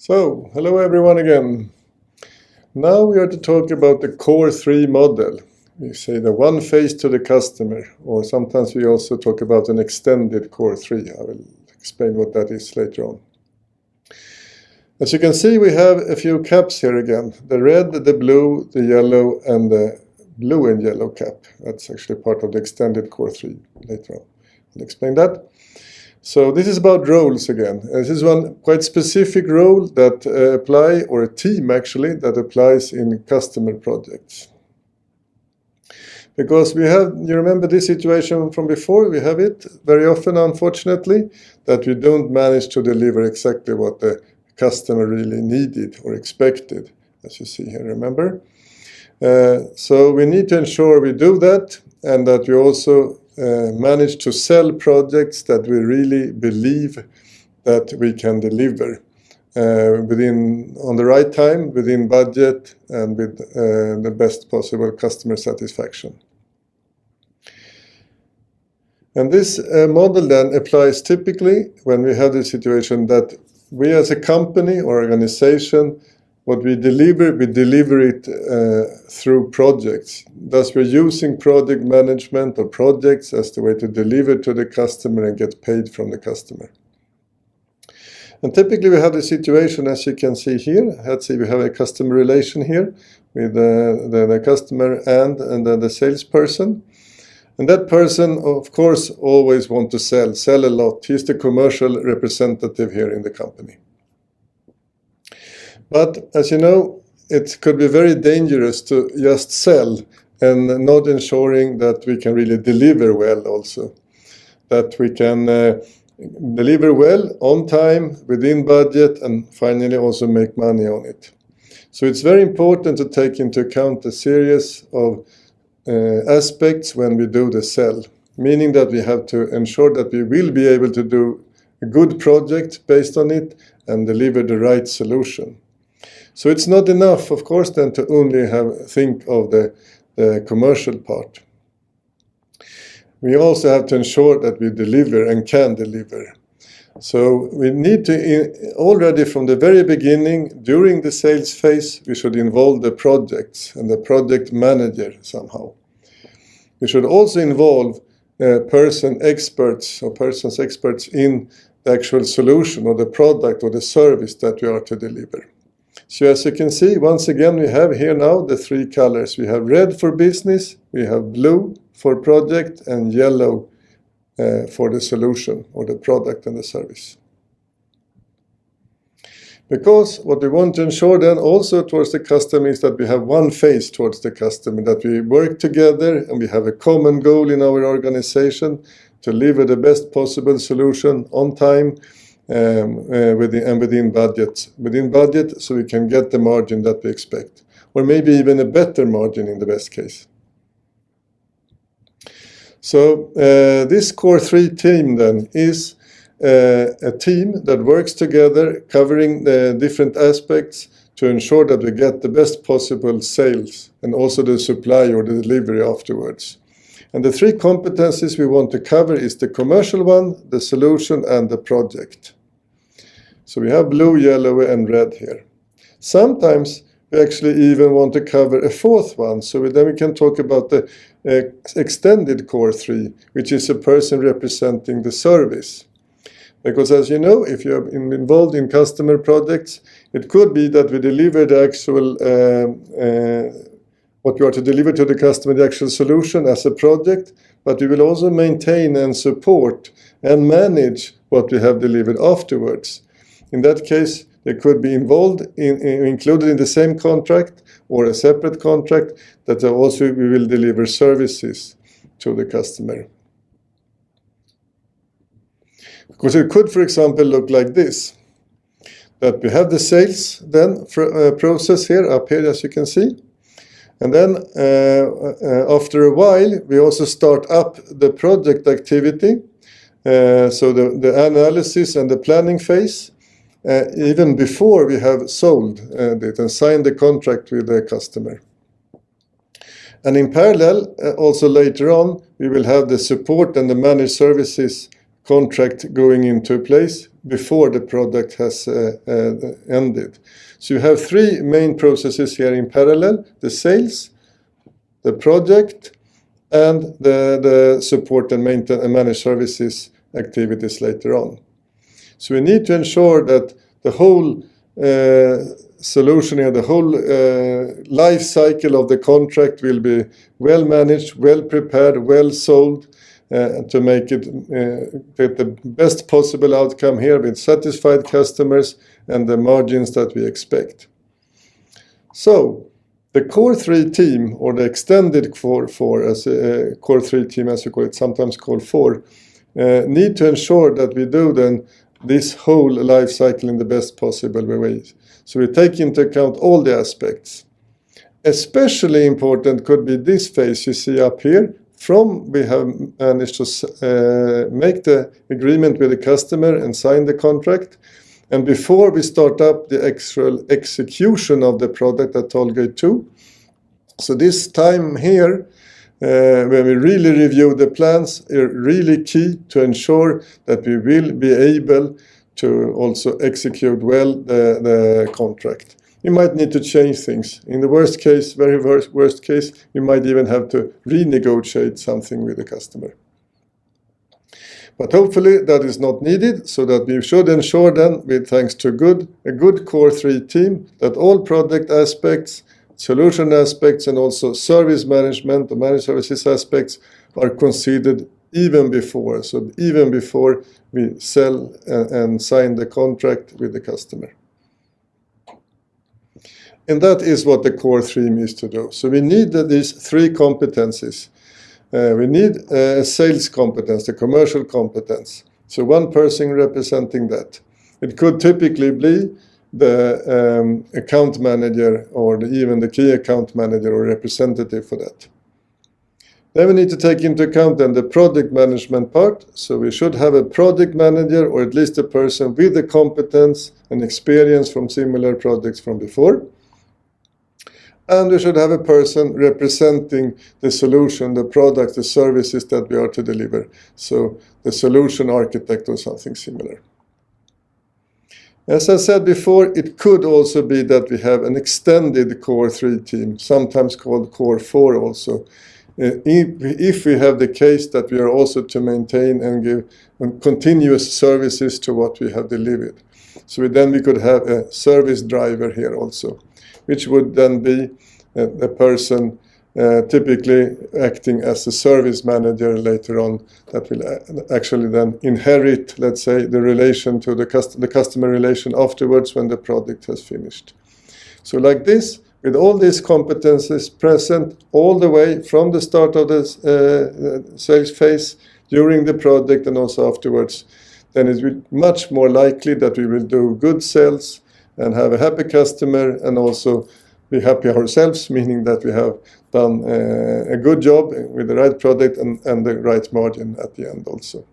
So, hello everyone again. Now we are to talk about the Core 3 model. We say the one face to the customer, or sometimes we also talk about an extended Core 3. I will explain what that is later on. As you can see, we have a few caps here again. The red, the blue, the yellow, and the blue and yellow cap. That's actually part of the extended Core 3 later on. I'll explain that. So this is about roles again. This is one quite specific role that apply, or a team actually, that applies in customer projects. Because we have, you remember this situation from before, we have it very often, unfortunately, that we don't manage to deliver exactly what the customer really needed or expected, as you see here, remember? So we need to ensure we do that, and that we also manage to sell projects that we really believe that we can deliver on the right time, within budget, and with the best possible customer satisfaction. And this model then applies typically when we have the situation that we as a company or organization, what we deliver it through projects. Thus, we're using project management or projects as the way to deliver to the customer and get paid from the customer. And typically we have the situation, as you can see here. Let's see, we have a customer relation here with the customer and then the salesperson. And that person, of course, always wants to sell a lot. He's the commercial representative here in the company. But as you know, it could be very dangerous to just sell and not ensuring that we can really deliver well also. That we can deliver well, on time, within budget, and finally also make money on it. So it's very important to take into account a series of aspects when we do the sell. Meaning that we have to ensure that we will be able to do a good project based on it and deliver the right solution. So it's not enough, of course, then to only think of the commercial part. We also have to ensure that we deliver and can deliver. So we need to, already from the very beginning, during the sales phase, we should involve the projects and the project manager somehow. We should also involve persons experts in the actual solution or the product or the service that we are to deliver. So as you can see, once again, we have here now the three colors. We have red for business, we have blue for project, and yellow for the solution or the product and the service. Because what we want to ensure then also towards the customer is that we have one face towards the customer, that we work together and we have a common goal in our organization to deliver the best possible solution on time, within budget, so we can get the margin that we expect, or maybe even a better margin in the best case. So this Core 3 team then is a team that works together, covering the different aspects to ensure that we get the best possible sales and also the supply or the delivery afterwards. And the three competencies we want to cover is the commercial one, the solution, and the project. So we have blue, yellow, and red here. Sometimes we actually even want to cover a fourth one. So then we can talk about the extended Core 3, which is a person representing the service. Because as you know, if you are involved in customer projects, it could be that we deliver the actual what we are to deliver to the customer, the actual solution as a project, but we will also maintain and support and manage what we have delivered afterwards. In that case, they could be included in the same contract or a separate contract that also we will deliver services to the customer. Because it could, for example, look like this, that we have the sales then process here, up here, as you can see. And then after a while, we also start up the project activity. So the analysis and the planning phase, even before we have sold it and signed the contract with the customer. And in parallel, also later on, we will have the support and the managed services contract going into place before the product has ended. So you have three main processes here in parallel: the sales, the project, and the support and maintenance and managed services activities later on. So we need to ensure that the whole solution here, the whole life cycle of the contract will be well managed, well prepared, well sold, to make it get the best possible outcome here with satisfied customers and the margins that we expect. So the core 3 team, or the extended core 4, as a core 3 team, as you call it, sometimes called 4, need to ensure that we do then this whole life cycle in the best possible way. So we take into account all the aspects. Especially important could be this phase you see up here. From we have managed to make the agreement with the customer and sign the contract, and before we start up the actual execution of the product at Tollgate 2. So this time here, when we really review the plans, are really key to ensure that we will be able to also execute well the contract. You might need to change things. In the worst case, very worst case, you might even have to renegotiate something with the customer. But hopefully that is not needed, so that we should ensure then, with thanks to a good core 3 team, that all product aspects, solution aspects, and also service management, the managed services aspects, are considered even before. So even before we sell and sign the contract with the customer. And that is what the core 3 is to do. So we need these 3 competencies. We need a sales competence, a commercial competence. So one person representing that. It could typically be the account manager, or even the key account manager or representative for that. Then we need to take into account then the project management part. So we should have a project manager, or at least a person with the competence and experience from similar projects from before. And we should have a person representing the solution, the products, the services that we are to deliver. So the solution architect or something similar. As I said before, it could also be that we have an extended core 3 team, sometimes called core 4 also. If we have the case that we are also to maintain and give continuous services to what we have delivered. So then we could have a service driver here also, which would then be a person typically acting as a service manager later on, that will actually then inherit, let's say, the relation to the customer relation afterwards when the project has finished. So like this, with all these competencies present all the way from the start of the sales phase, during the project, and also afterwards, then it will be much more likely that we will do good sales and have a happy customer, and also be happy ourselves, meaning that we have done a good job with the right product and the right margin at the end also.